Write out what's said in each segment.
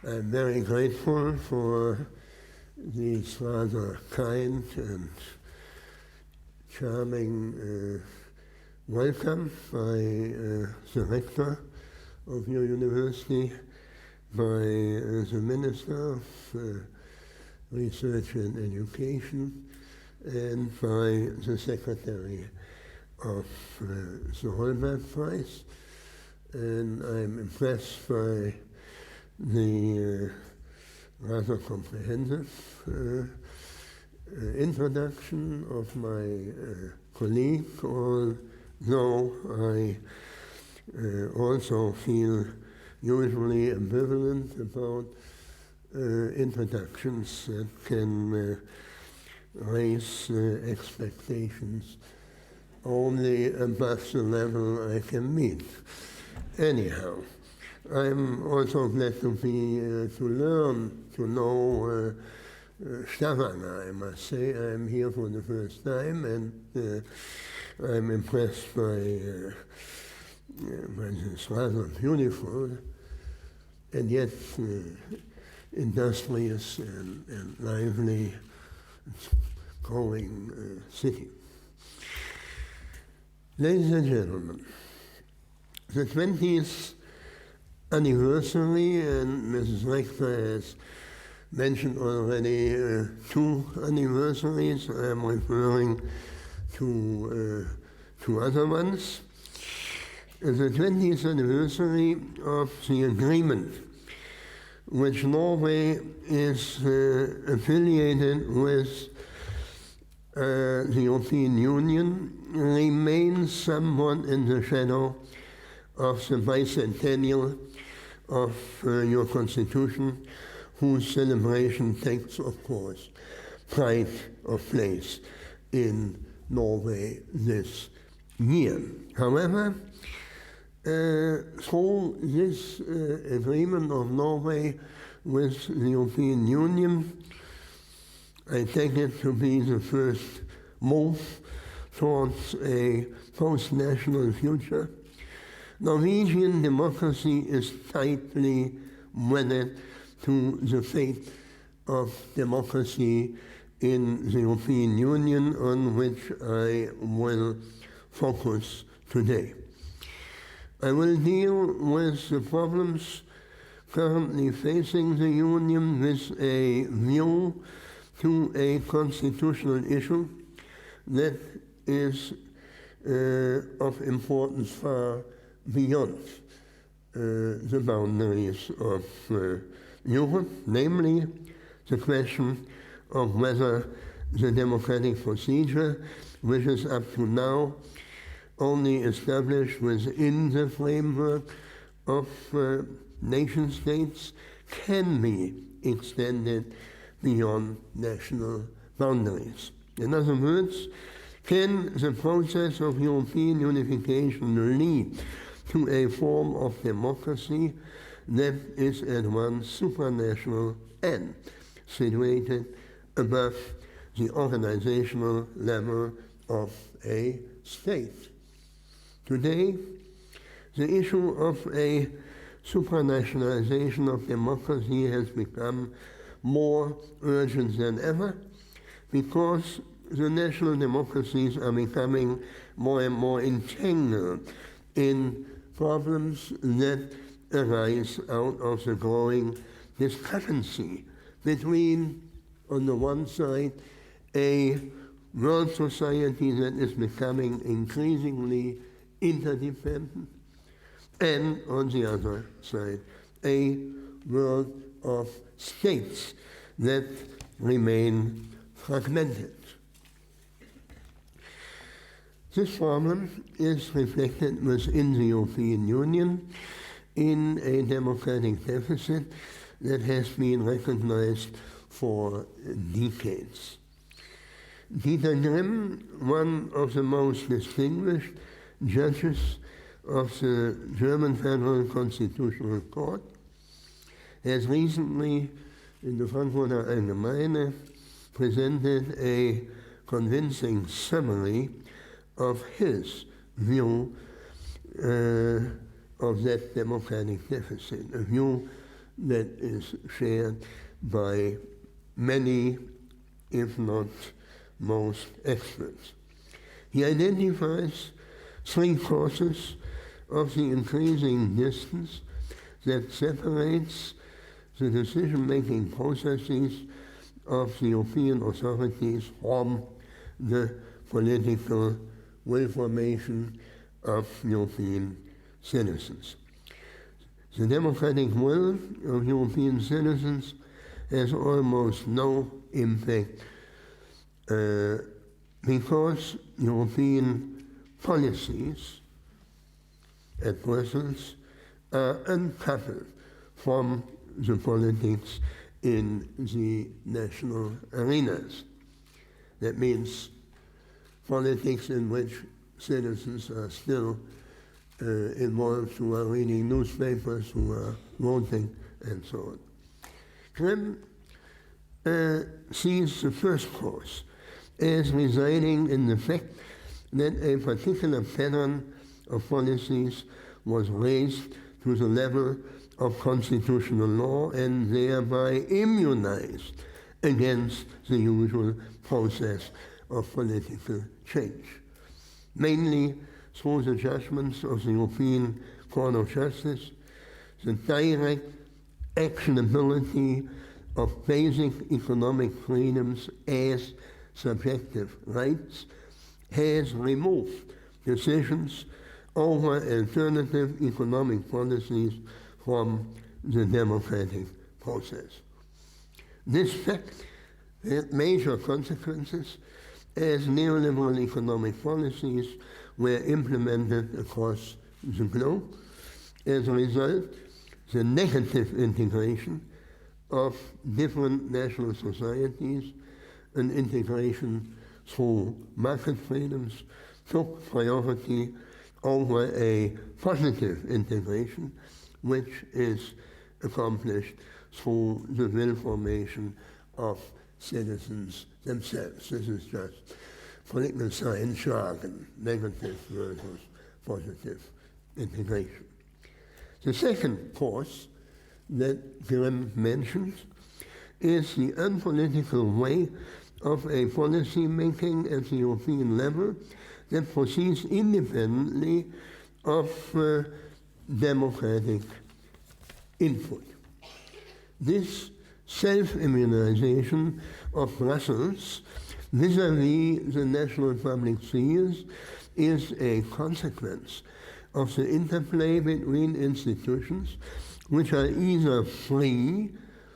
I'm very grateful for these rather kind and charming welcome by the rector of your university, by the Minister of Research and Education, and by the Secretary of the Holberg Prize. And I'm impressed by the rather comprehensive introduction of my colleague, although I also feel usually ambivalent about introductions that can raise expectations only above the level I can meet. Anyhow, I'm also glad to learn to know Stavanger. I must say I'm here for the first time, and I'm impressed by this rather beautiful and yet industrious and lively, growing city. Ladies and gentlemen, the 20th anniversary, and Mrs. Rector has mentioned already 2 anniversaries. I am referring to 2 other ones. The 20th anniversary of the agreement which Norway is affiliated with the European Union remains somewhat in the shadow of the bicentennial of your Constitution, whose celebration takes, of course, pride of place in Norway this year. However, through this agreement of Norway with the European Union, I take it to be the first move towards a post-national future. Norwegian democracy is tightly wedded to the fate of democracy in the European Union, on which I will focus today. I will deal with the problems currently facing the Union with a view to a constitutional issue that is of importance far beyond the boundaries of Europe, namely the question of whether the democratic procedure, which is up to now only established within the framework of nation states, can be extended beyond national boundaries. In other words, can the process of European unification lead to a form of democracy that is at once supranational and situated above the organizational level of a state? Today, the issue of a supranationalization of democracy has become more urgent than ever, because the national democracies are becoming more and more entangled in problems that arise out of the growing discrepancy between, on the one side, a world society that is becoming increasingly interdependent, and on the other side, a world of states that remain fragmented. This problem is reflected within the European Union in a democratic deficit that has been recognized for decades. Dieter Grimm, one of the most distinguished judges of the German Federal Constitutional Court, has recently, in the Frankfurter Allgemeine, presented a convincing summary of his view of that democratic deficit, a view that is shared by many, if not most, experts. He identifies three causes of the increasing distance that separates the decision-making processes of the European authorities from the political will formation of European citizens. The democratic will of European citizens has almost no impact because European policies at Brussels are uncoupled from the politics in the national arenas. That means politics in which citizens are still involved, who are reading newspapers, who are voting, and so on. Grimm sees the first cause as residing in the fact that a particular pattern of policies was raised to the level of constitutional law and thereby immunized against the usual process of political change, mainly through the judgments of the European Court of Justice. The direct actionability of basic economic freedoms as subjective rights has removed decisions over alternative economic policies from the democratic process. This fact had major consequences as neoliberal economic policies were implemented across the globe. As a result, the negative integration of different national societies and integration through market freedoms took priority over a positive integration, which is accomplished through the will formation of citizens themselves. This is just political science jargon, negative versus positive integration. The second cause that Grimm mentions is the unpolitical way of a policy making at the European level that proceeds independently of democratic input. This self-immunization of Brussels vis-à-vis the national public spheres is a consequence of the interplay between institutions which are either free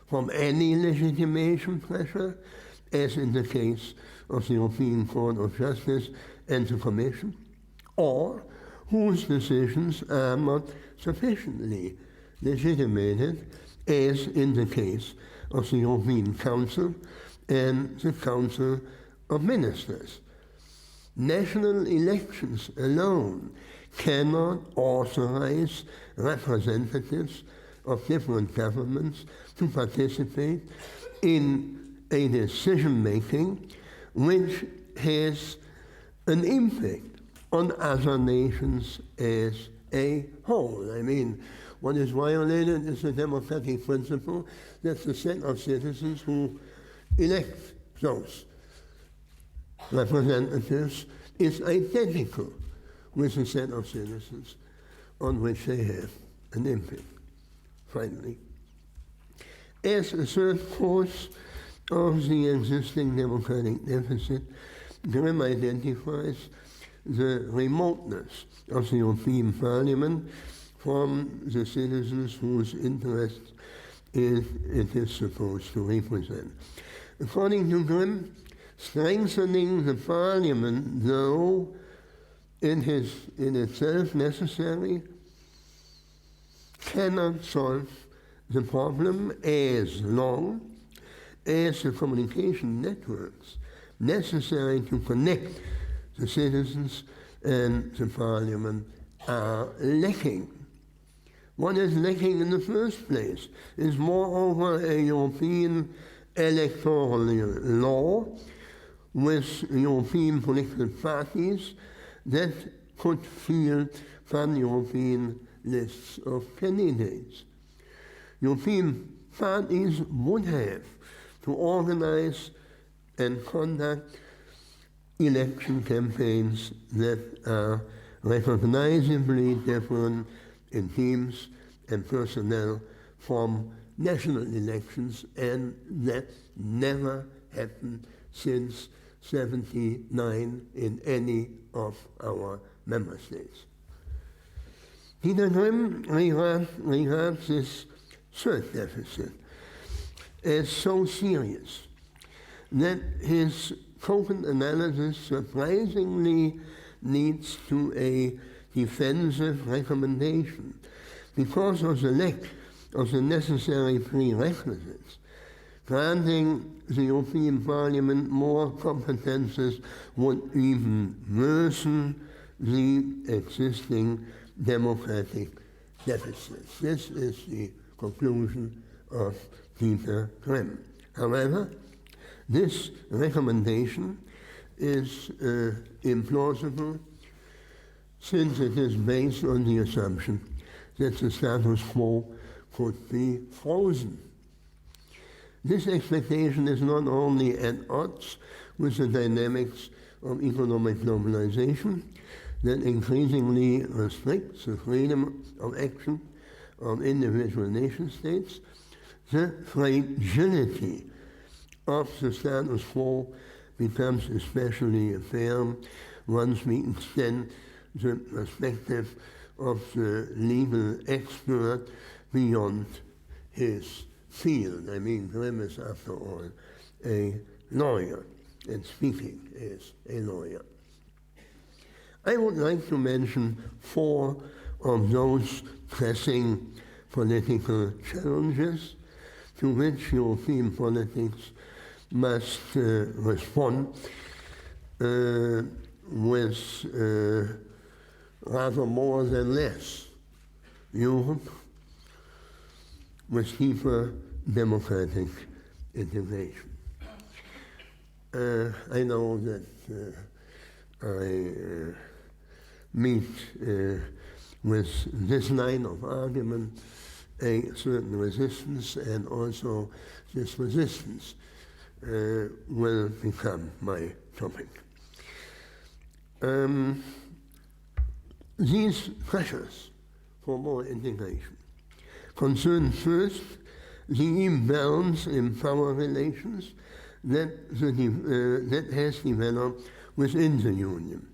from any legitimation pressure, as in the case of the European Court of Justice and the Commission, or whose decisions are not sufficiently legitimated, as in the case of the European Council and the Council of Ministers. National elections alone cannot authorize representatives of different governments to participate in a decision-making which has an impact on other nations as a whole. I mean, what is violated is the democratic principle that the set of citizens who elect those representatives is identical with the set of citizens on which they have an impact. Finally, as a third cause of the existing democratic deficit, Grimm identifies the remoteness of the European Parliament from the citizens whose interests it is supposed to represent. According to Grimm, strengthening the Parliament, though it is in itself necessary, cannot solve the problem as long as the communication networks necessary to connect the citizens and the Parliament are lacking. What is lacking in the first place is moreover a European electoral law with European political parties that could field pan-European lists of candidates. European parties would have to organize and conduct election campaigns that are recognizably different in themes and personnel from national elections, and that never happened since 1979 in any of our member states. Peter Grimm regards this third deficit as so serious that his token analysis surprisingly leads to a defensive recommendation because of the lack of the necessary prerequisites. Granting the European Parliament more competences would even worsen the existing democratic deficits. This is the conclusion of Peter Grimm. However, this recommendation is implausible since it is based on the assumption that the status quo could be frozen. This expectation is not only at odds with the dynamics of economic globalization that increasingly restricts the freedom of action of individual nation states, the fragility of the status quo becomes especially apparent once we extend the perspective of the legal expert beyond his field. I mean, Grimm is, after all, a lawyer, and speaking as a lawyer. I would like to mention 4 of those pressing political challenges to which European politics must respond with rather more than less. Europe with deeper democratic integration. I know that I meet with this line of argument a certain resistance, and also this resistance will become my topic. These pressures for more integration concern first the imbalance in power relations that has developed within the Union.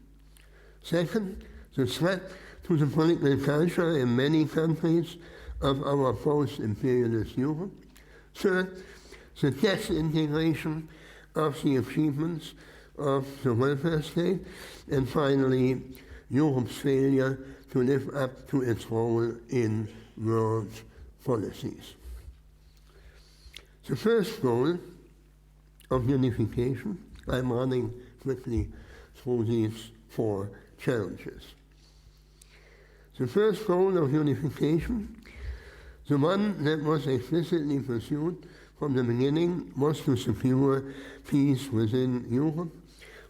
Second, the threat to the political culture in many countries of our post-imperialist Europe. Third, the disintegration of the achievements of the welfare state. And finally, Europe's failure to live up to its role in world policies. The first goal of unification, I'm running quickly through these 4 challenges. The first goal of unification, the one that was explicitly pursued from the beginning, was to secure peace within Europe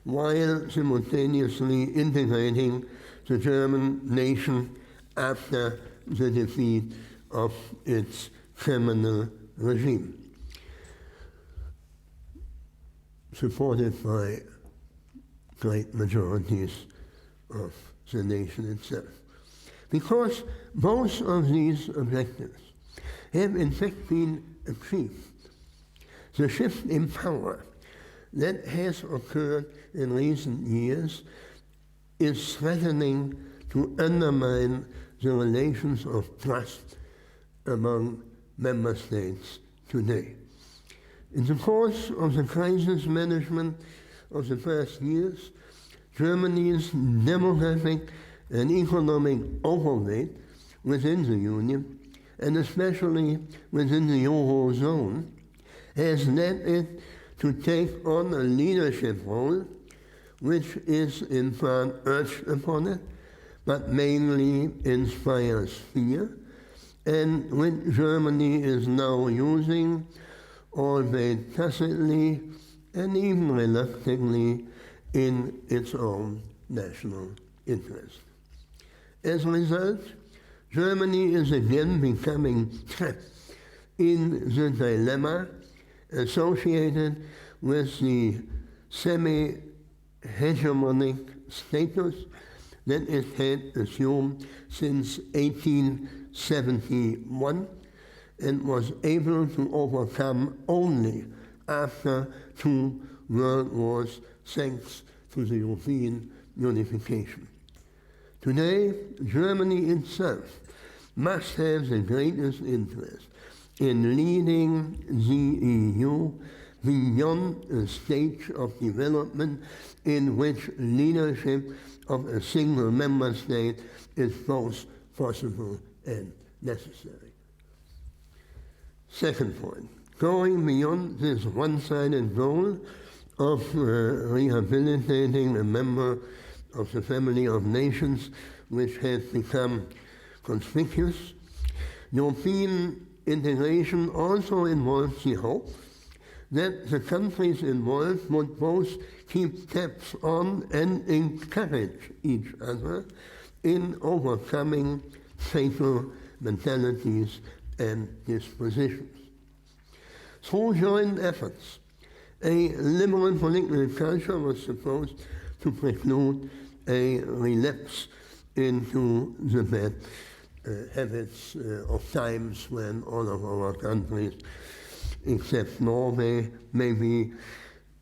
while simultaneously integrating the German nation after the defeat of its criminal regime, supported by great majorities of the nation itself. Because both of these objectives have in fact been achieved, the shift in power that has occurred in recent years is threatening to undermine the relations of trust among member states today. In the course of the crisis management of the past years, Germany's demographic and economic overweight within the Union, and especially within the Eurozone, has led it to take on a leadership role which is in part urged upon it, but mainly inspires fear, and which Germany is now using, albeit tacitly and even reluctantly, in its own national interest. As a result, Germany is again becoming trapped in the dilemma associated with the semi-hegemonic status that it had assumed since 1871 and was able to overcome only after 2 world wars thanks to the European unification. Today, Germany itself must have the greatest interest in leading the EU beyond a stage of development in which leadership of a single member state is both possible and necessary. Second point, going beyond this one-sided goal of rehabilitating a member of the family of nations which has become conspicuous, European integration also involves the hope that the countries involved would both keep tabs on and encourage each other in overcoming fatal mentalities and dispositions. Through joint efforts, a liberal political culture was supposed to preclude a relapse into the bad habits of times when all of our countries, except Norway, maybe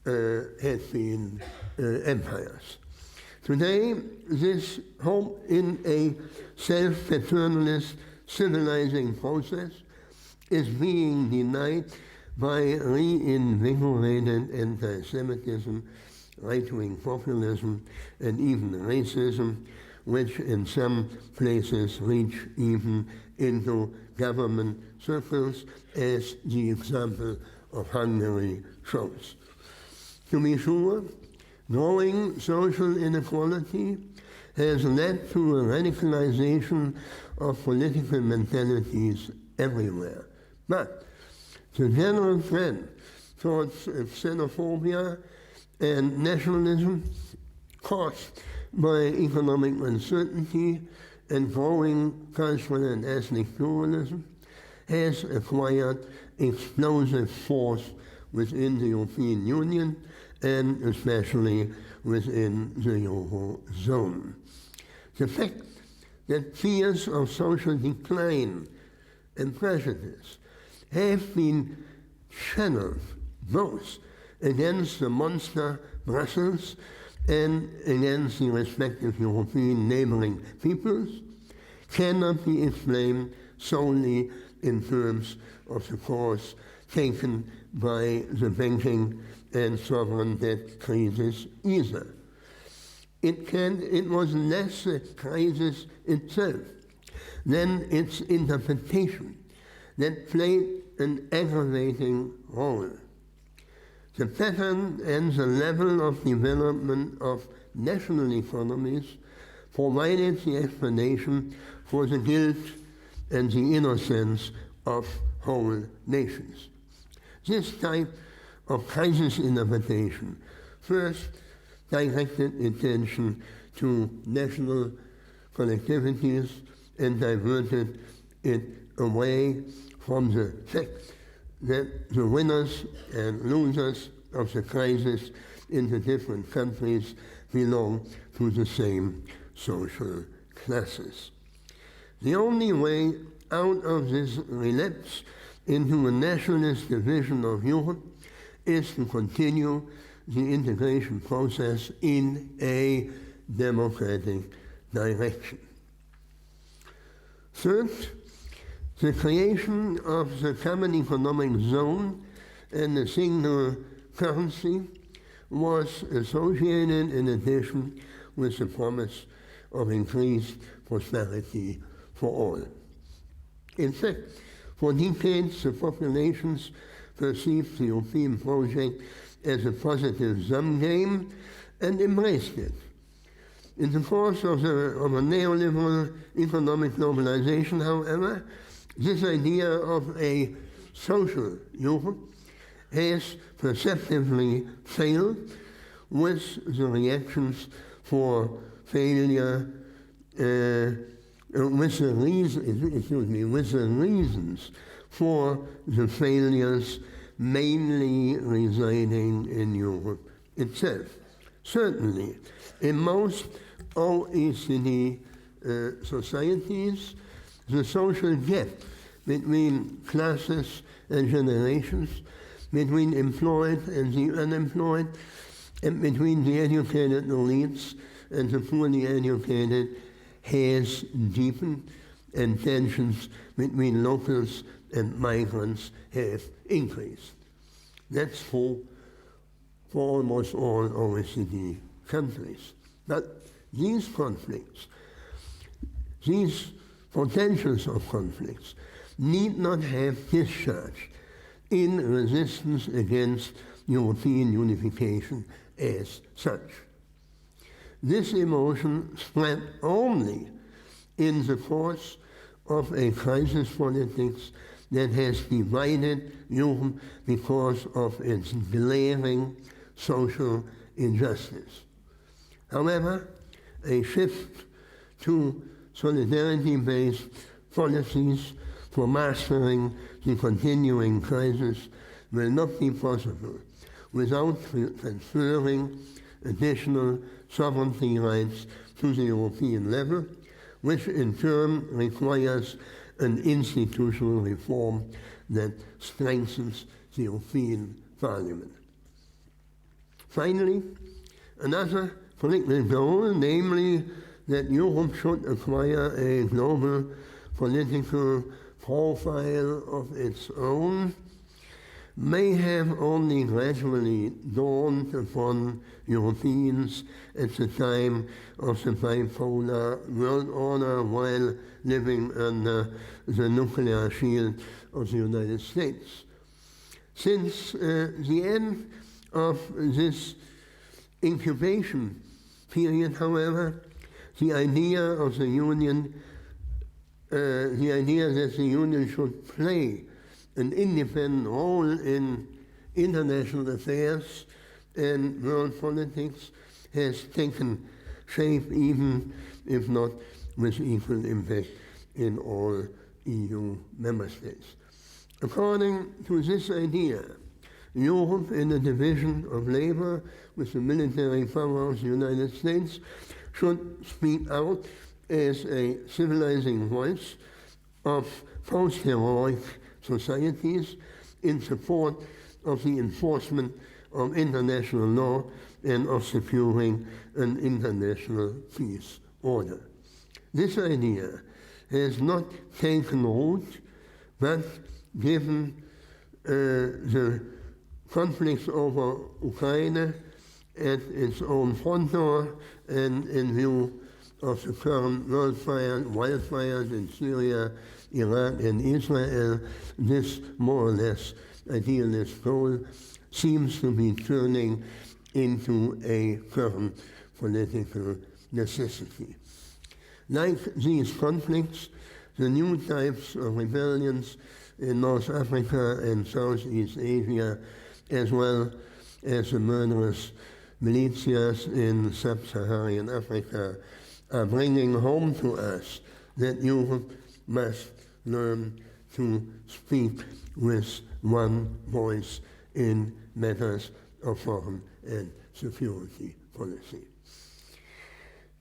had been empires. Today, this hope in a self-paternalist civilizing process is being denied by reinvigorated anti-Semitism, right-wing populism, and even racism, which in some places reach even into government circles, as the example of Hungary shows. To be sure, growing social inequality has led to a radicalization of political mentalities everywhere. But the general trend towards xenophobia and nationalism caused by economic uncertainty and growing cultural and ethnic pluralism has acquired explosive force within the European Union and especially within the Eurozone. The fact that fears of social decline and prejudice have been channeled both against the monster Brussels and against the respective European neighboring peoples cannot be explained solely in terms of the course taken by the banking and sovereign debt crisis either. It was less the crisis itself than its interpretation that played an aggravating role. The pattern and the level of development of national economies provided the explanation for the guilt and the innocence of whole nations. This type of crisis interpretation first directed attention to national collectivities and diverted it away from the fact that the winners and losers of the crisis in the different countries belong to the same social classes. The only way out of this relapse into a nationalist division of Europe is to continue the integration process in a democratic direction. Third, the creation of the common economic zone and the single currency was associated in addition with the promise of increased prosperity for all. In fact, for decades, the populations perceived the European project as a positive sum game and embraced it. In the course of a neoliberal economic globalization, however, this idea of a social Europe has perceptibly failed with the reactions for failure, with the reasons for the failures mainly residing in Europe itself. Certainly, in most OECD societies, the social gap between classes and generations, between employed and the unemployed, and between the educated elites and the poorly educated has deepened, and tensions between locals and migrants have increased. That's true for almost all OECD countries. But these conflicts, these potentials of conflicts, need not have discharged in resistance against European unification as such. This emotion spread only in the course of a crisis politics that has divided Europe because of its glaring social injustice. However, a shift to solidarity-based policies for mastering the continuing crisis will not be possible without transferring additional sovereignty rights to the European level, which in turn requires an institutional reform that strengthens the European Parliament. Finally, another political goal, namely that Europe should acquire a global political profile of its own, may have only gradually dawned upon Europeans at the time of the bipolar world order while living under the nuclear shield of the United States. Since the end of this incubation period, however, the idea of the Union, the idea that the Union should play an independent role in international affairs and world politics has taken shape, even if not with equal impact in all EU member states. According to this idea, Europe, in the division of labor with the military power of the United States, should speak out as a civilizing voice of post-heroic societies in support of the enforcement of international law and of securing an international peace order. This idea has not taken root, but given the conflicts over Ukraine at its own front door and in view of the current wildfires in Syria, Iraq, and Israel, this more or less idealist goal seems to be turning into a current political necessity. Like these conflicts, the new types of rebellions in North Africa and Southeast Asia, as well as the murderous militias in sub-Saharan Africa, are bringing home to us that Europe must learn to speak with one voice in matters of foreign and security policy.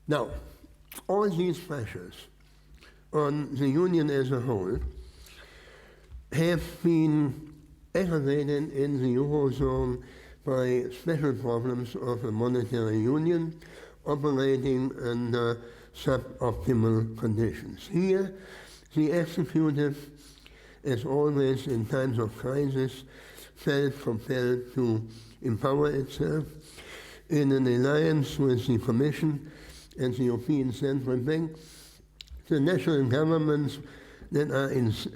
Now, all these pressures on the Union as a whole have been aggravated in the Eurozone by special problems of a monetary union operating under suboptimal conditions. Here, the executive, as always in times of crisis, felt compelled to empower itself in an alliance with the Commission and the European Central Bank. The national governments that are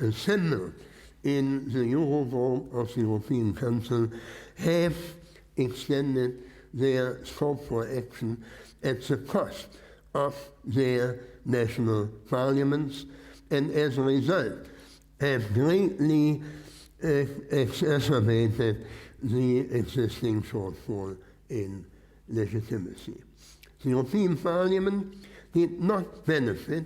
assembled in the Eurogroup of the European Council have extended their scope for action at the cost of their national parliaments, and as a result have greatly exacerbated the existing shortfall in legitimacy. The European Parliament did not benefit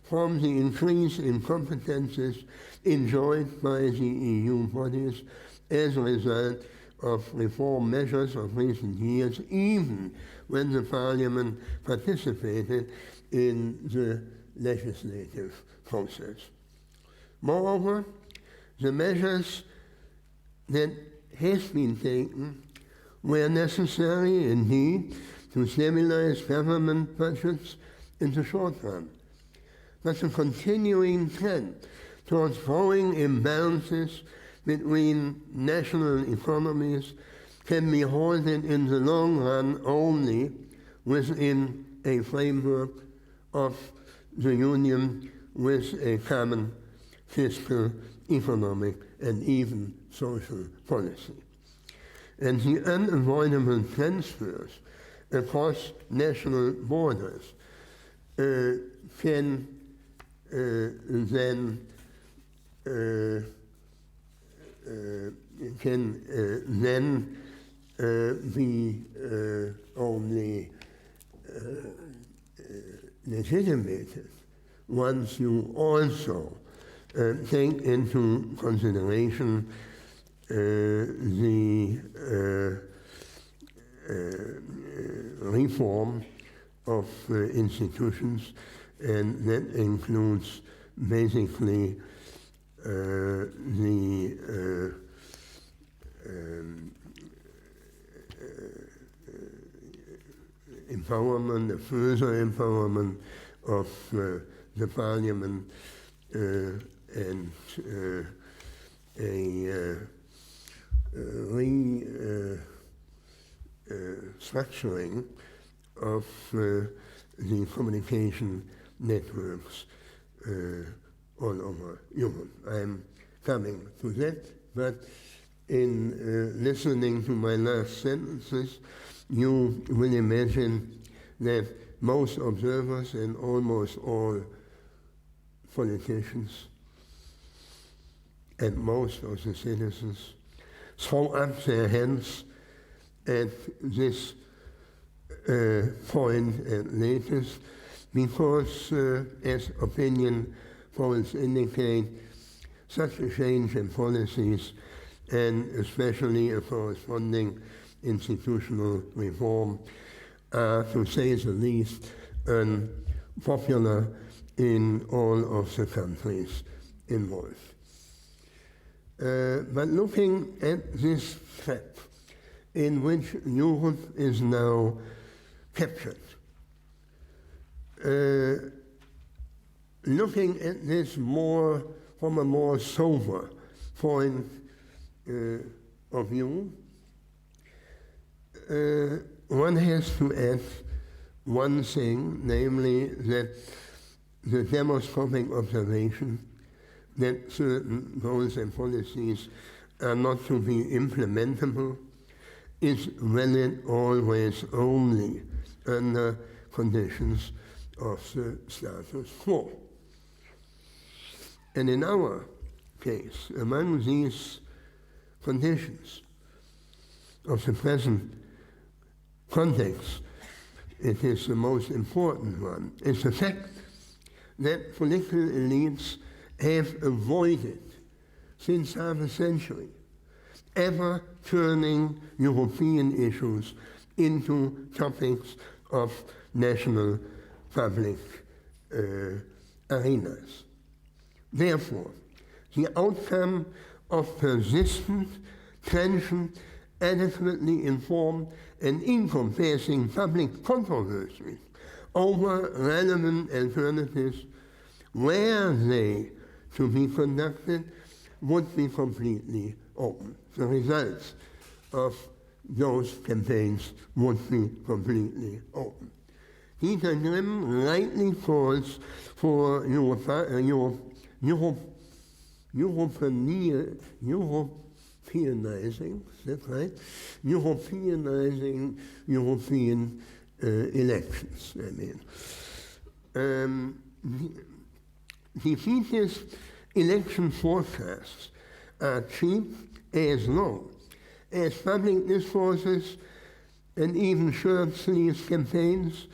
from the increase in competences enjoyed by the EU bodies as a result of reform measures of recent years, even when the Parliament participated in the legislative process. Moreover, the measures that have been taken were necessary indeed to stabilize government budgets in the short run. But the continuing trend towards growing imbalances between national economies can be halted in the long run only within a framework of the Union with a common fiscal, economic, and even social policy. And the unavoidable transfers across national borders can then be only legitimated once you also take into consideration the reform of institutions, and that includes basically the empowerment, the further empowerment of the Parliament and a restructuring of the communication networks all over Europe. I'm coming to that, but in listening to my last sentences, you will imagine that most observers and almost all politicians and most of the citizens throw up their hands at this point at latest, because as opinion polls indicate, such a change in policies and especially a corresponding institutional reform are, to say the least, unpopular in all of the countries involved. But looking at this trap in which Europe is now captured, looking at this more from a more sober point of view, one has to add one thing, namely that the demoscopic observation that certain goals and policies are not to be implementable is valid always only under conditions of the status quo. And in our case, among these conditions of the present context, it is the most important one. It's the fact that political elites have avoided, since half a century, ever turning European issues into topics of national public arenas. Therefore, the outcome of persistent, transient, adequately informed, and encompassing public controversies over relevant alternatives, were they to be conducted, would be completely open. The results of those campaigns would be completely open. Peter Grimm rightly calls for Europeanizing, is that right? Europeanizing European elections, I mean. Defeatist election forecasts are cheap as long as public discourses and even shirt-sleeve campaigns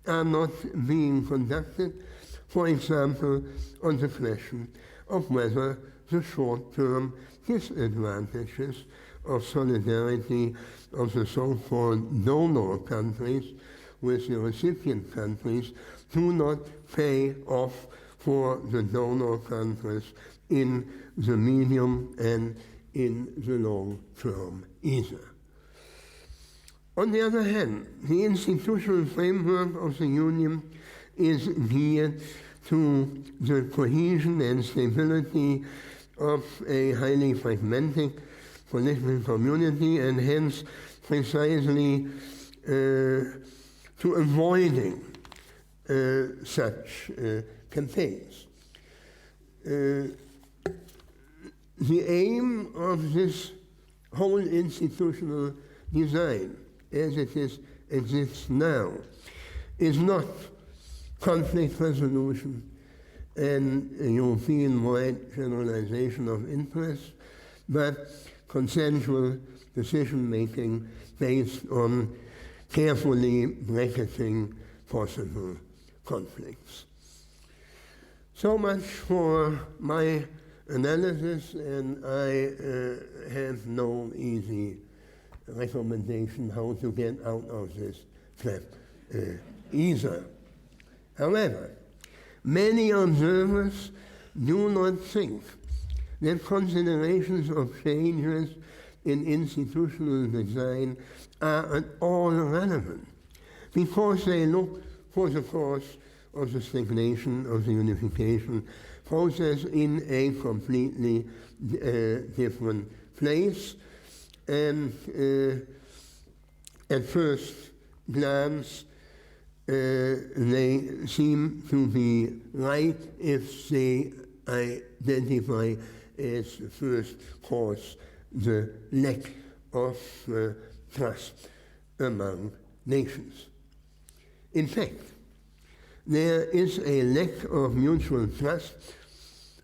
are not being conducted for example, on the question of whether the short-term disadvantages of solidarity of the so-called donor countries with the recipient countries do not pay off for the donor countries in the medium and in the long term either. On the other hand, the institutional framework of the Union is geared to the cohesion and stability of a highly fragmented political community, and hence precisely to avoiding such campaigns. The aim of this whole institutional design, as it exists now, is not conflict resolution and a European-wide generalization of interests, but consensual decision-making based on carefully bracketing possible conflicts. So much for my analysis, and I have no easy recommendation how to get out of this trap either. However, many observers do not think that considerations of changes in institutional design are at all relevant, because they look for the cause of the stagnation of the unification process in a completely different place. And at first glance, they seem to be right if they identify as the first cause the lack of trust among nations. In fact, there is a lack of mutual trust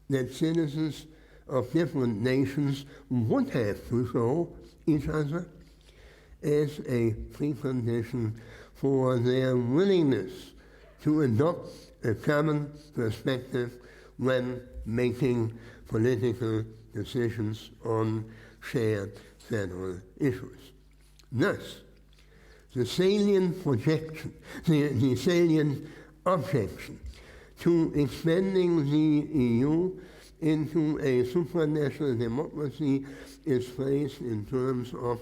that citizens of different nations would have to show each other as a precondition for their willingness to adopt a common perspective when making political decisions on shared federal issues. Thus, the salient projection, the salient objection to expanding the EU into a supranational democracy is phrased in terms of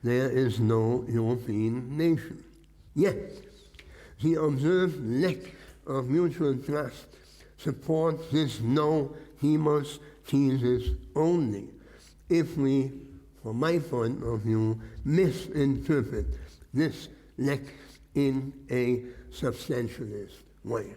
there is no European nation. Yet, the observed lack of mutual trust supports this no-demos thesis only if we, from my point of view, misinterpret this lack in a substantialist way.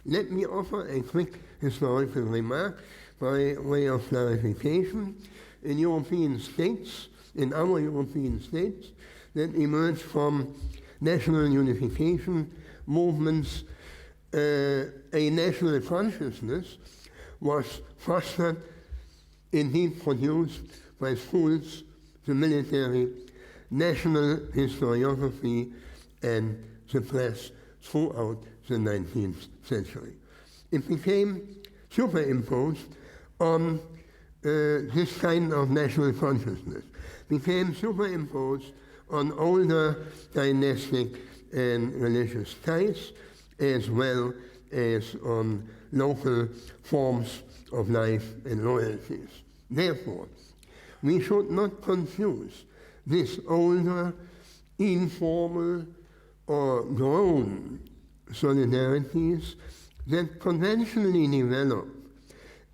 Let me offer a quick historical remark by way of clarification. In European states, in our European states that emerged from national unification movements, a national consciousness was fostered, indeed produced by schools, the military, national historiography, and the press throughout the 19th century. It became superimposed on this kind of national consciousness, became superimposed on older dynastic and religious ties, as well as on local forms of life and loyalties. Therefore, we should not confuse this older, informal, or grown solidarities that conventionally develop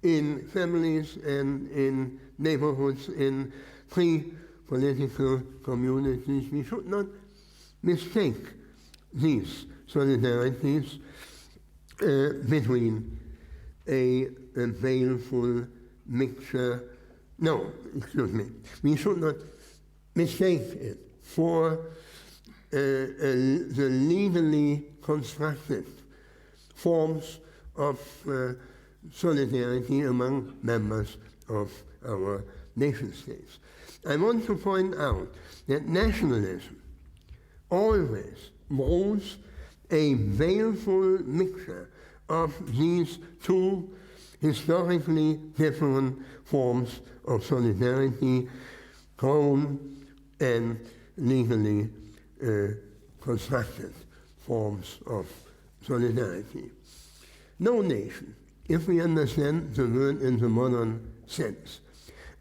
in families and in neighborhoods, in pre-political communities. We should not mistake these solidarities between a baleful mixture. No, excuse me. We should not mistake it for the legally constructed forms of solidarity among members of our nation states. I want to point out that nationalism always brews a baleful mixture of these two historically different forms of solidarity, grown and legally constructed forms of solidarity. No nation, if we understand the word in the modern sense,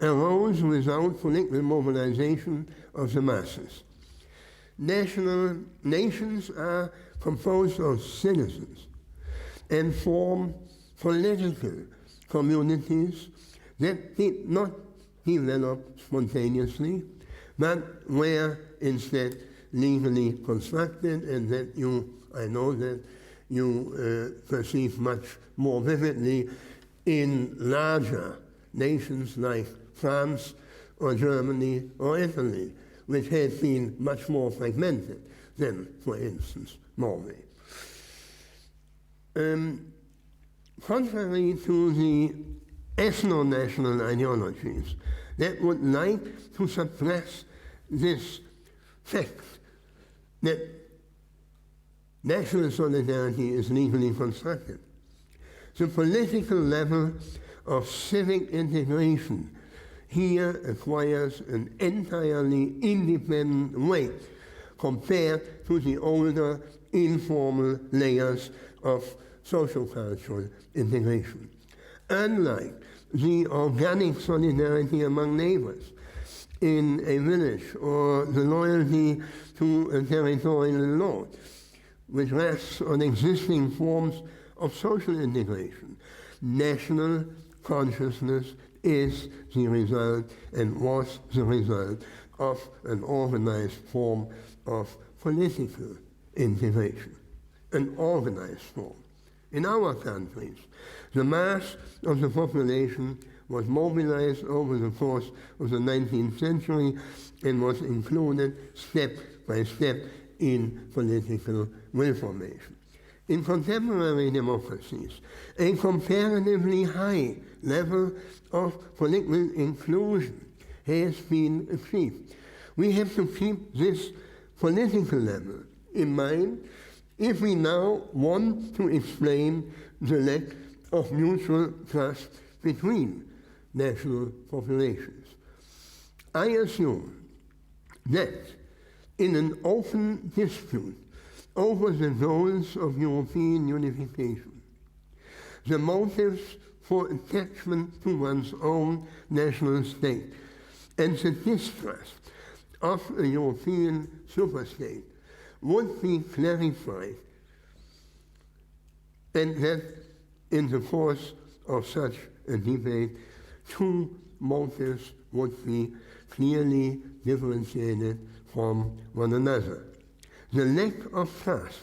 arose without political mobilization of the masses. Nations are composed of citizens and form political communities that did not develop spontaneously, but were instead legally constructed, and that I know that you perceive much more vividly in larger nations like France or Germany or Italy, which had been much more fragmented than, for instance, Norway. Contrary to the ethno-national ideologies that would like to suppress this fact that national solidarity is legally constructed, the political level of civic integration here acquires an entirely independent weight compared to the older informal layers of social-cultural integration. Unlike the organic solidarity among neighbors in a village or the loyalty to a territorial lord, which rests on existing forms of social integration, national consciousness is the result and was the result of an organized form of political integration, an organized form. In our countries, the mass of the population was mobilized over the course of the 19th century and was included step by step in political will formation. In contemporary democracies, a comparatively high level of political inclusion has been achieved. We have to keep this political level in mind if we now want to explain the lack of mutual trust between national populations. I assume that in an open dispute over the goals of European unification, the motives for attachment to one's own national state and the distrust of a European superstate would be clarified, and that in the course of such a debate, two motives would be clearly differentiated from one another. The lack of trust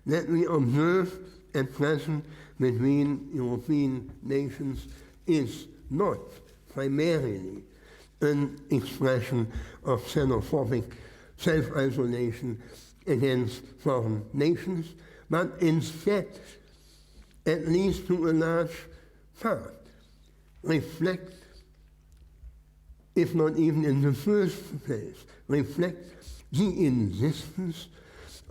that we observe at present between European nations is not primarily an expression of xenophobic self-isolation against foreign nations, but instead, at least to a large part, reflect, if not even in the first place, reflect the insistence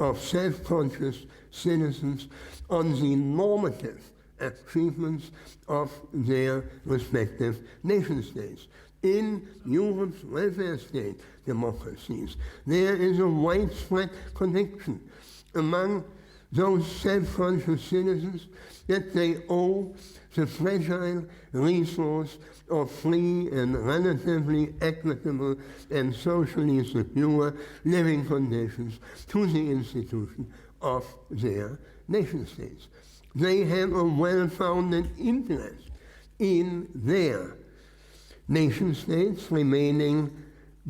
of self-conscious citizens on the normative achievements of their respective nation-states. In Europe's welfare state democracies, there is a widespread conviction among those self-conscious citizens that they owe the fragile resource of free and relatively equitable and socially secure living conditions to the institution of their nation-states. They have a well-founded interest in their nation-states remaining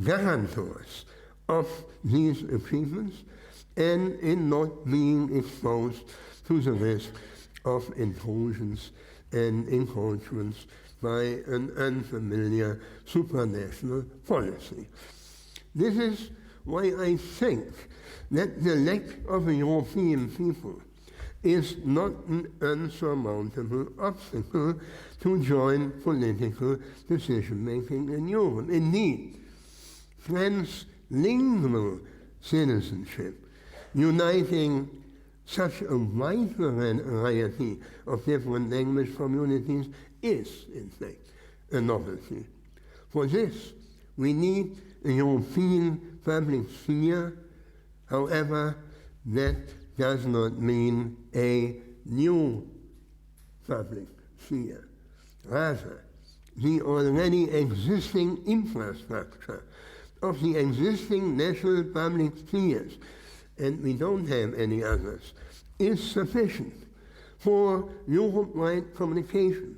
guarantors of these achievements and in not being exposed to the risk of intrusions and encroachments by an unfamiliar supranational policy. This is why I think that the lack of a European people is not an unsurmountable obstacle to join political decision-making in Europe. Indeed, translingual citizenship, uniting such a wide variety of different language communities is, in fact, a novelty. For this, we need a European public sphere. However, that does not mean a new public sphere. Rather, the already existing infrastructure of the existing national public spheres, and we don't have any others, is sufficient for Europe-wide communication.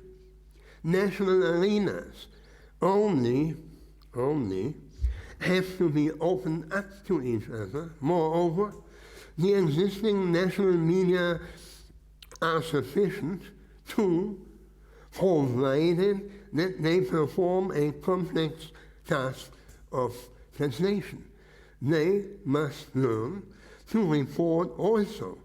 National arenas only have to be opened up to each other. Moreover, the existing national media are sufficient to, provided that they perform a complex task of translation. They must learn to report also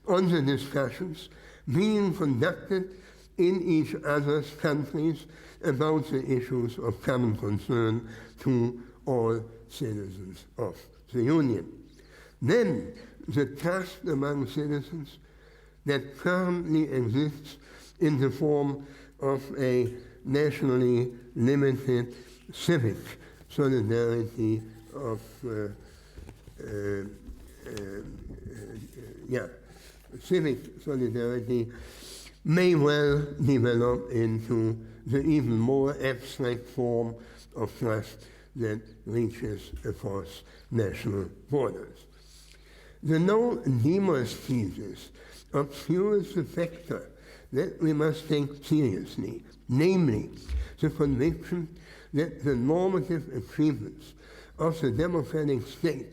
on the discussions being conducted in each other's countries about the issues of common concern to all citizens of the Union. Then the trust among citizens that currently exists in the form of a nationally limited civic solidarity of civic solidarity may well develop into the even more abstract form of trust that reaches across national borders. The no-demos thesis obscures the factor that we must take seriously, namely the conviction that the normative achievements of the democratic state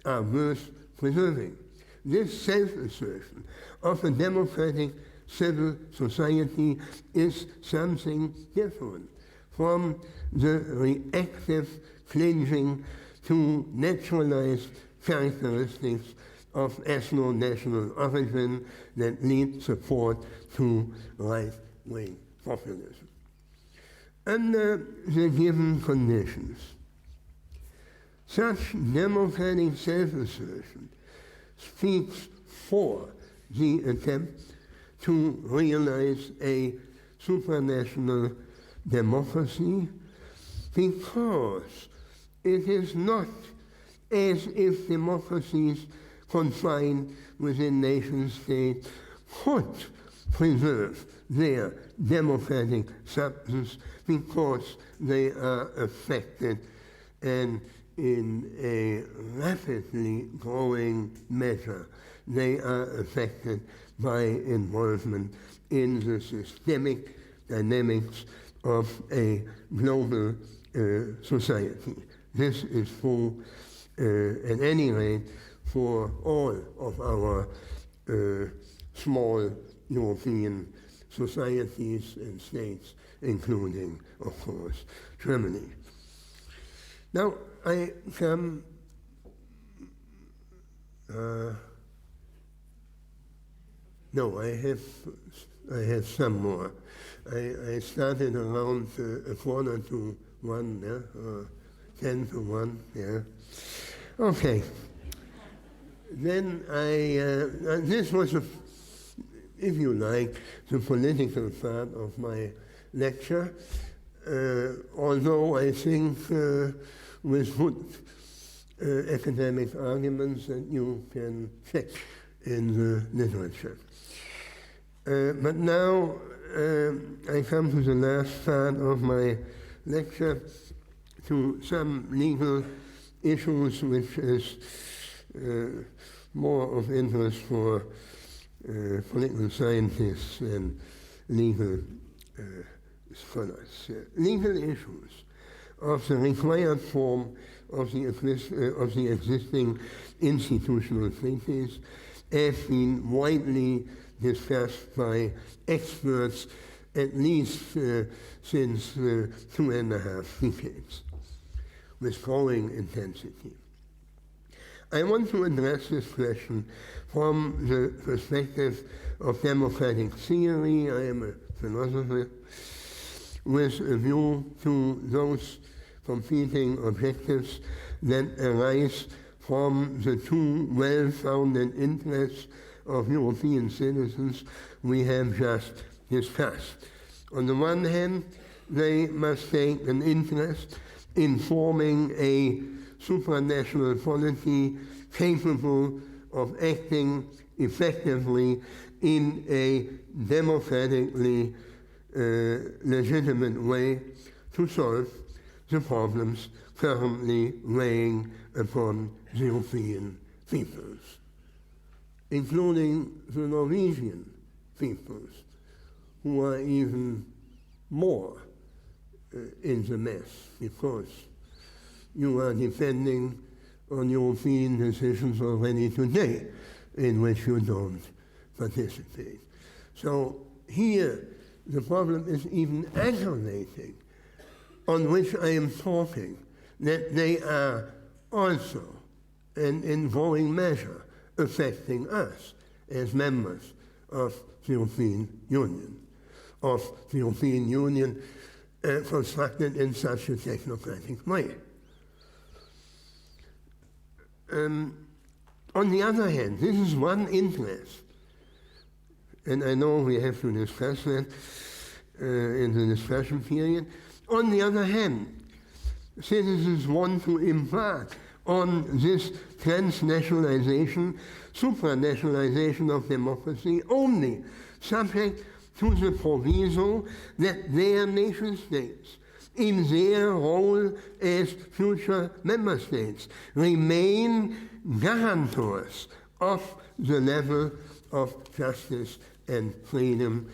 are worth preserving. This self-assertion of a democratic civil society is something different from the reactive clinging to naturalized characteristics of ethno-national origin that lead support to right-wing populism. Under the given conditions, such democratic self-assertion speaks for the attempt to realize a supranational democracy, because it is not as if democracies confined within nation-states could preserve their democratic substance, because they are affected, and in a rapidly growing measure, they are affected by involvement in the systemic dynamics of a global society. This is true, at any rate, for all of our small European societies and states, including, of course, Germany. Now, I come I have some more. I started around a quarter to 1, or 10 to 1, yeah. Okay. Then this was, if you like, the political part of my lecture, although I think with good academic arguments that you can check in the literature. But now I come to the last part of my lecture, to some legal issues which is more of interest for political scientists and legal scholars. Legal issues of the required form of the existing institutional treaties have been widely discussed by experts at least since 2.5 decades, with growing intensity. I want to address this question from the perspective of democratic theory. I am a philosopher, with a view to those competing objectives that arise from the two well-founded interests of European citizens we have just discussed. On the one hand, they must take an interest in forming a supranational polity capable of acting effectively in a democratically legitimate way to solve the problems currently weighing upon the European peoples, including the Norwegian peoples, who are even more in the mess, because you are depending on European decisions already today in which you don't participate. So here the problem is even aggravating, on which I am talking, that they are also, and in growing measure, affecting us as members of the European Union, constructed in such a technocratic way. On the other hand, this is one interest, and I know we have to discuss that in the discussion period. On the other hand, citizens want to embark on this transnationalization, supranationalization of democracy only subject to the proviso that their nation states, in their role as future member states, remain guarantors of the level of justice and freedom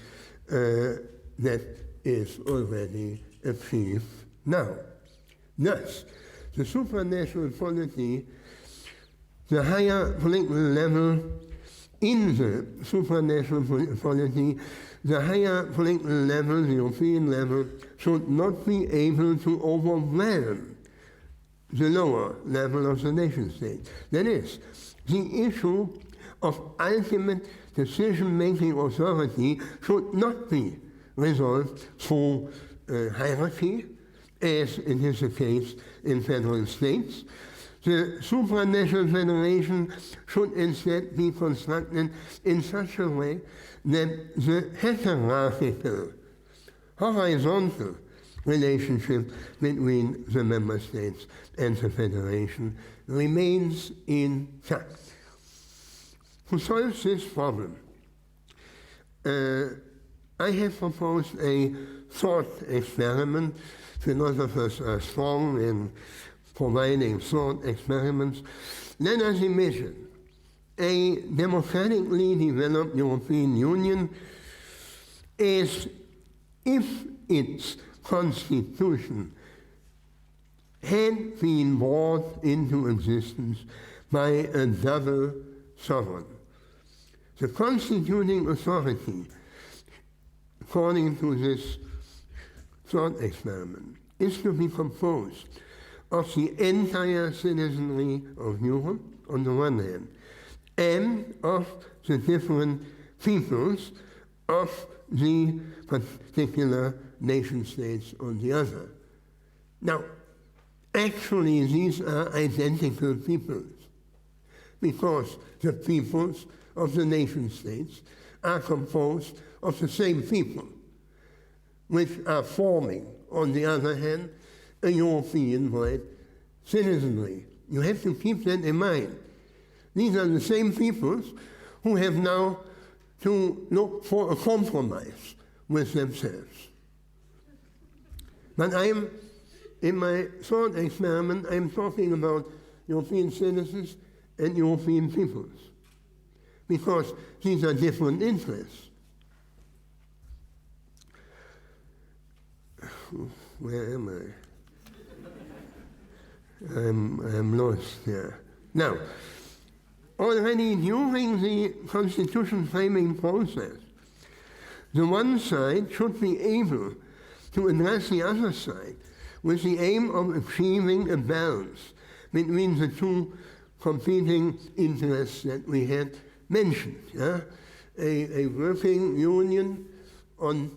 that is already achieved now. Thus, the supranational polity, the higher political level in the supranational polity, the higher political level, the European level, should not be able to overwhelm the lower level of the nation state. That is, the issue of ultimate decision-making authority should not be resolved through hierarchy, as it is the case in federal states. The supranational federation should instead be constructed in such a way that the hierarchical, horizontal relationship between the member states and the federation remains intact. To solve this problem, I have proposed a thought experiment. Philosophers are strong in providing thought experiments. Let us imagine a democratically developed European Union as if its constitution had been brought into existence by a double sovereign. The constituting authority, according to this thought experiment, is to be composed of the entire citizenry of Europe on the one hand, and of the different peoples of the particular nation states on the other. Now, actually these are identical peoples, because the peoples of the nation states are composed of the same people, which are forming, on the other hand, a European-wide citizenry. You have to keep that in mind. These are the same peoples who have now to look for a compromise with themselves. But in my thought experiment, I'm talking about European citizens and European peoples, because these are different interests. Where am I? I'm lost here. Now, already during the constitution framing process, the one side should be able to address the other side with the aim of achieving a balance between the two competing interests that we had mentioned. Yeah? A working union on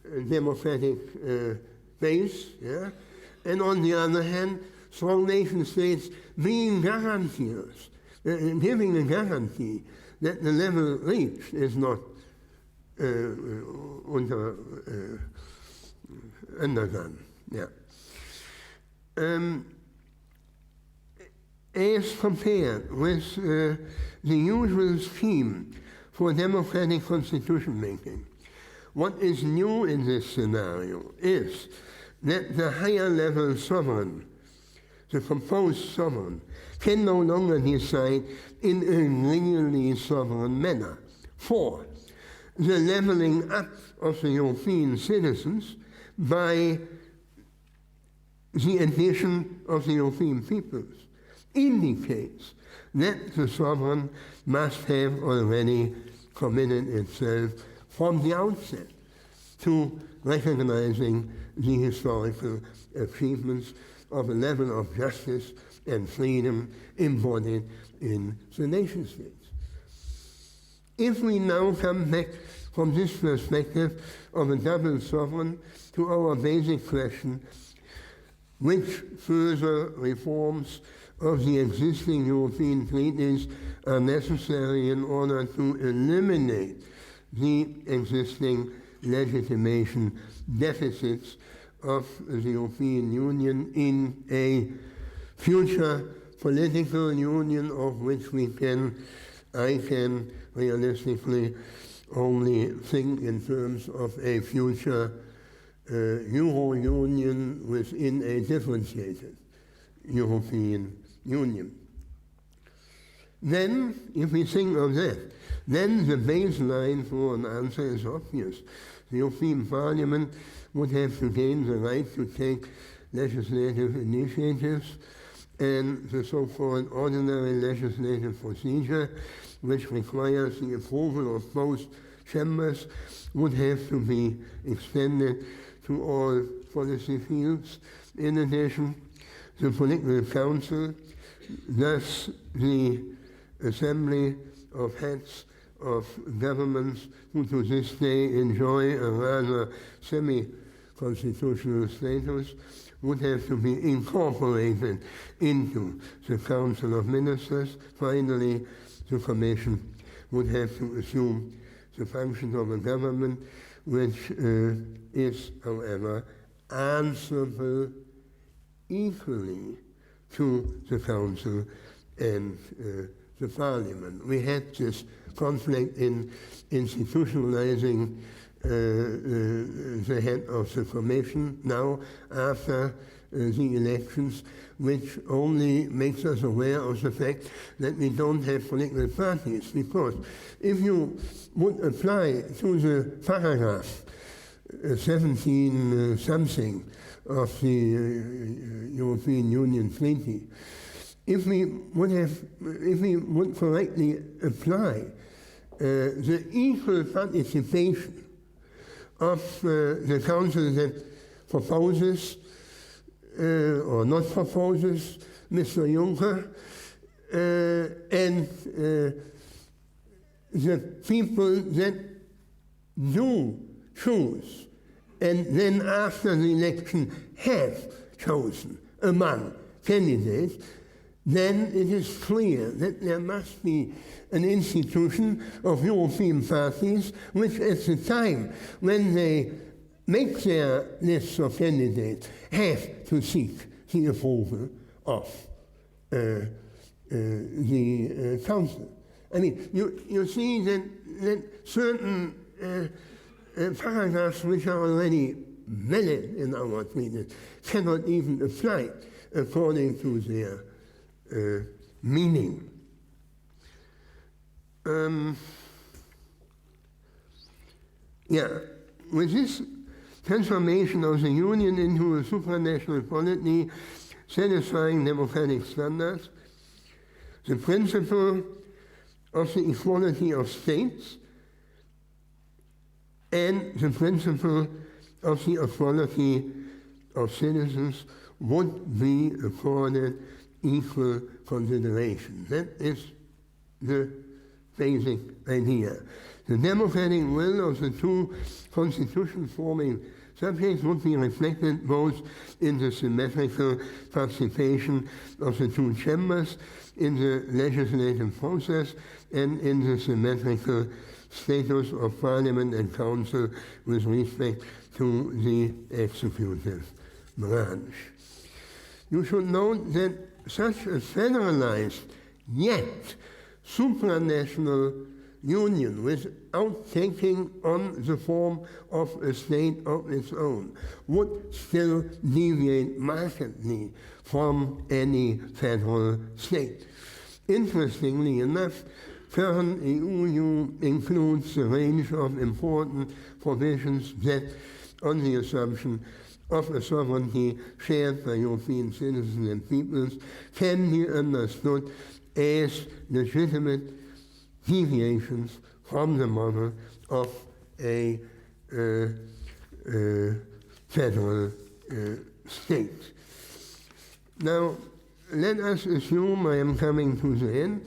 a democratic base, yeah? And on the other hand, strong nation states being guarantees, giving a guarantee that the level reached is not undergone. Yeah. As compared with the usual scheme for democratic constitution making, what is new in this scenario is that the higher level sovereign, the proposed sovereign, can no longer decide in a legally sovereign manner. 4. The leveling up of the European citizens by the addition of the European peoples indicates that the sovereign must have already committed itself from the outset to recognizing the historical achievements of a level of justice and freedom embodied in the nation states. If we now come back from this perspective of a double sovereign to our basic question, which further reforms of the existing European treaties are necessary in order to eliminate the existing legitimation deficits of the European Union in a future political union of which I can realistically only think in terms of a future Euro Union within a differentiated European Union. Then, if we think of that, then the baseline for an answer is obvious. The European Parliament would have to gain the right to take legislative initiatives, and the so-called ordinary legislative procedure, which requires the approval of both chambers, would have to be extended to all policy fields. In addition, the political council, thus the assembly of heads of governments who to this day enjoy a rather semi-constitutional status, would have to be incorporated into the Council of Ministers. Finally, the Commission would have to assume the function of a government which is, however, answerable equally to the Council and the Parliament. We had this conflict in institutionalizing the head of the Commission now after the elections, which only makes us aware of the fact that we don't have political parties, because if you would apply to the paragraph 17 something of the European Union Treaty, if we would correctly apply the equal participation of the Council that proposes or not proposes Mr. Juncker, and the people that do choose, and then after the election have chosen among candidates, then it is clear that there must be an institution of European parties which at the time when they make their lists of candidates have to seek the approval of the Council. I mean, you see that certain paragraphs which are already valid in our treaties cannot even apply according to their meaning. With this transformation of the Union into a supranational polity satisfying democratic standards, the principle of the equality of states and the principle of the equality of citizens would be accorded equal consideration. That is the basic idea. The democratic will of the two constitution-forming subjects would be reflected both in the symmetrical participation of the two chambers in the legislative process and in the symmetrical status of Parliament and Council with respect to the executive branch. You should note that such a federalized yet supranational union without taking on the form of a state of its own would still deviate markedly from any federal state. Interestingly enough, current EU includes a range of important provisions that, on the assumption of a sovereignty shared by European citizens and peoples, can be understood as legitimate deviations from the model of a federal state. Now, let us assume I am coming to the end,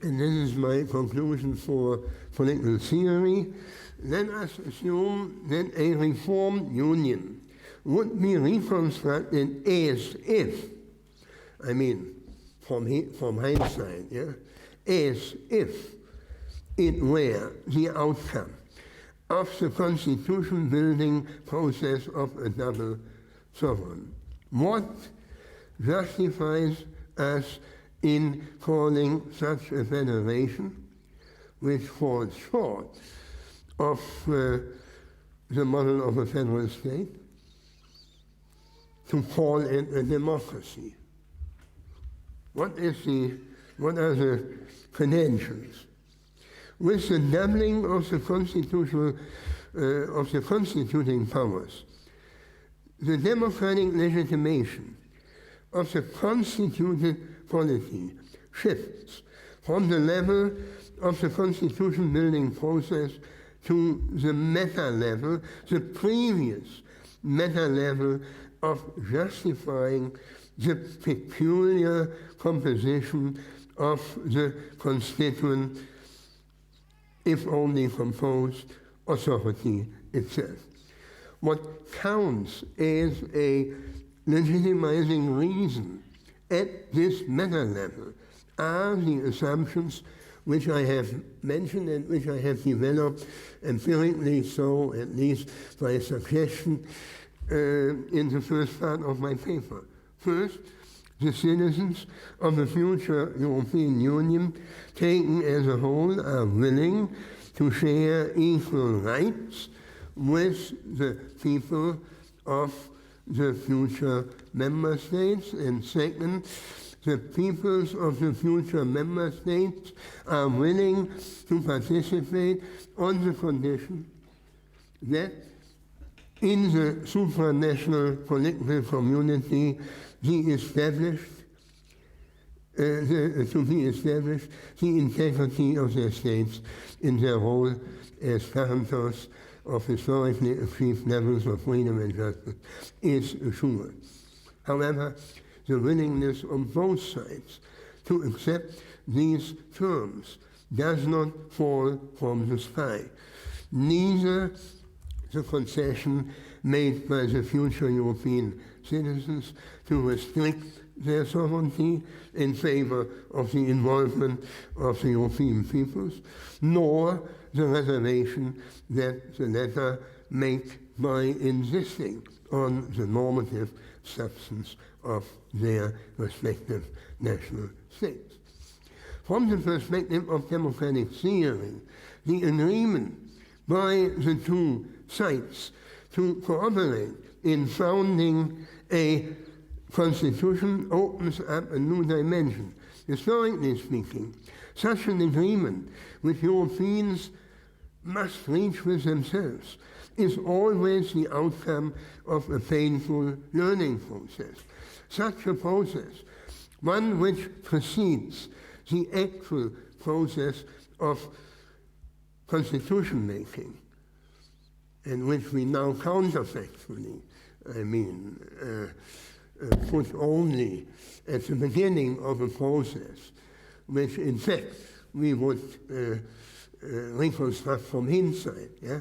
and this is my conclusion for political theory. Let us assume that a reformed union would be reconstructed as if, I mean, from hindsight, yeah, as if it were the outcome of the constitution building process of a double sovereign. What justifies us in calling such a federation, which falls short of the model of a federal state, to call it a democracy? What are the credentials? With the doubling of the constituting powers, the democratic legitimation of the constituted polity shifts from the level of the constitution building process to the meta level, the previous meta level of justifying the peculiar composition of the constituent, if only composed, authority itself. What counts as a legitimizing reason at this meta level are the assumptions which I have mentioned and which I have developed empirically, so at least by suggestion in the first part of my paper. First, the citizens of the future European Union, taken as a whole, are willing to share equal rights with the people of the future member states. And second, the peoples of the future member states are willing to participate on the condition that in the supranational political community to be established the integrity of their states in their role as guarantors of historically achieved levels of freedom and justice is assured. However, the willingness on both sides to accept these terms does not fall from the sky. Neither the concession made by the future European citizens to restrict their sovereignty in favor of the involvement of the European peoples, nor the reservation that the latter make by insisting on the normative substance of their respective national states. From the perspective of democratic theory, the agreement by the two sides to cooperate in founding a constitution opens up a new dimension. Historically speaking, such an agreement which Europeans must reach with themselves is always the outcome of a painful learning process. Such a process, one which precedes the actual process of constitution making, and which we now counterfactually, put only at the beginning of a process, which in fact we would reconstruct from hindsight. Yeah?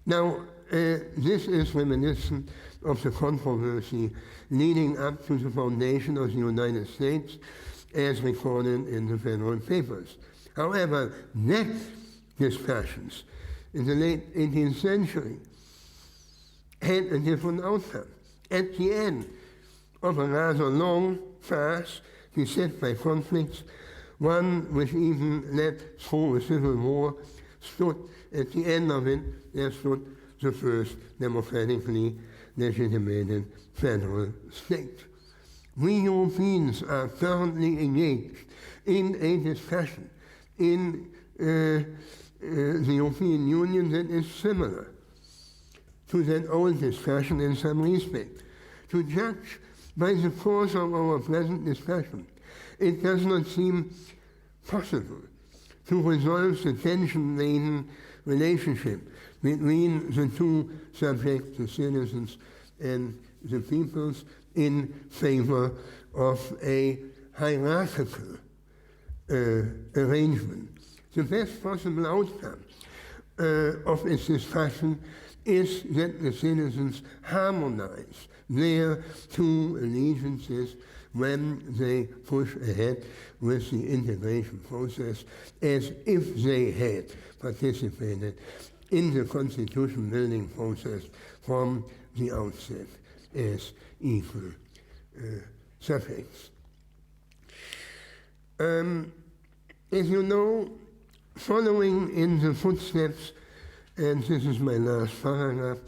Now, this is reminiscent of the controversy leading up to the foundation of the United States as recorded in the Federal Papers. However, that discussions in the late 18th century had a different outcome. At the end of a rather long fast beset by conflicts, one which even led through a civil war, stood at the end of it, there stood the first democratically legitimated federal state. We Europeans are currently engaged in a discussion in the European Union that is similar to that old discussion in some respect. To judge by the course of our present discussion, it does not seem possible to resolve the tension-laden relationship between the two subjects, the citizens and the peoples, in favor of a hierarchical arrangement. The best possible outcome of its discussion is that the citizens harmonize their two allegiances when they push ahead with the integration process, as if they had participated in the constitution building process from the outset as equal subjects. As you know, following in the footsteps, and this is my last paragraph,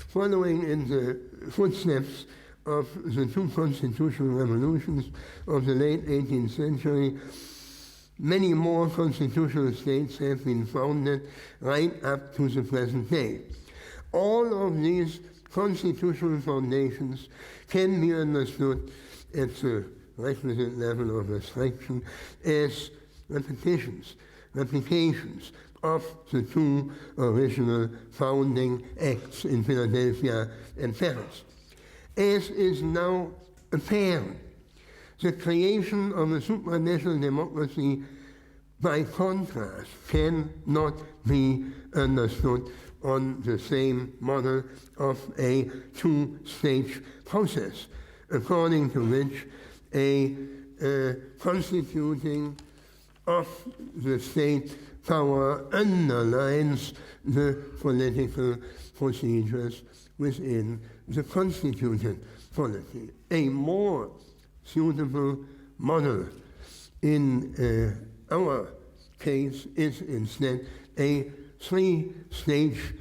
following in the footsteps of the two constitutional revolutions of the late 18th century, many more constitutional states have been founded right up to the present day. All of these constitutional foundations can be understood at the requisite level of abstraction as replications of the two original founding acts in Philadelphia and Paris. As is now apparent, the creation of a supranational democracy, by contrast, cannot be understood on the same model of a two-stage process, according to which a constituting of the state power underlines the political procedures within the constituted polity. A more suitable model in our case is instead a three-stage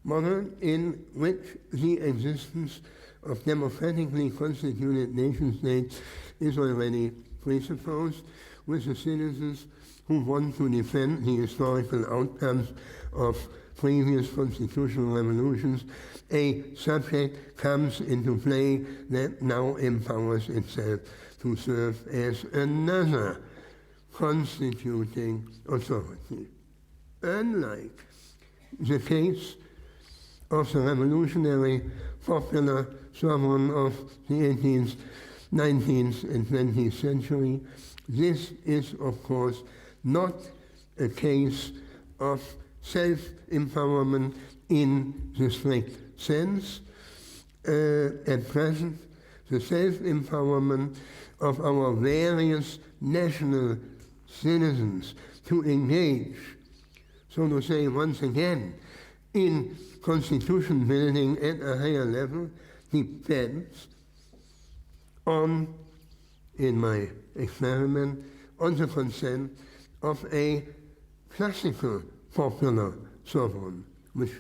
model in which the existence of democratically constituted nation-states is already presupposed, with the citizens who want to defend the historical outcomes of previous constitutional revolutions. A subject comes into play that now empowers itself to serve as another constituting authority. Unlike the case of the revolutionary popular sovereign of the 18th, 19th, and 20th century, this is, of course, not a case of self-empowerment in the strict sense. At present, the self-empowerment of our various national citizens to engage, so to say, once again, in constitution building at a higher level depends on, in my experiment, on the consent of a classical popular sovereign, which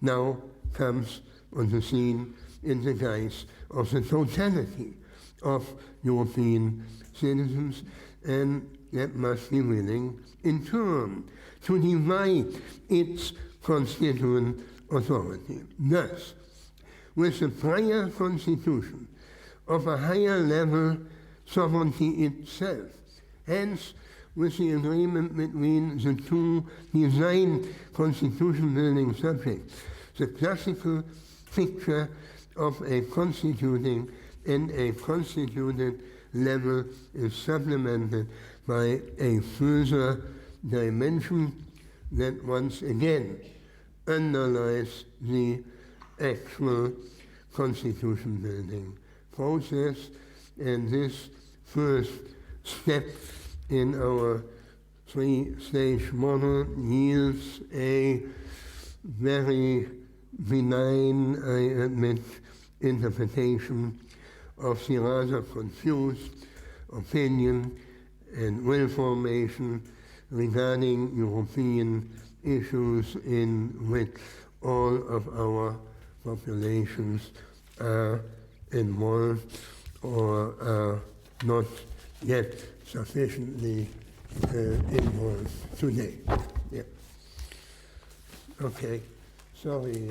now comes on the scene in the guise of the totality of European citizens, and that must be willing, in turn, to divide its constituent authority. Thus, with the prior constitution of a higher level sovereignty itself, hence with the agreement between the two designed constitution building subjects, the classical picture of a constituting and a constituted level is supplemented by a further dimension that once again underlies the actual constitution building process, and this first step in our three-stage model yields a very benign, I admit, interpretation of the rather confused opinion and will formation regarding European issues in which all of our populations are involved or are not yet sufficiently involved today. Yeah. Okay. Sorry.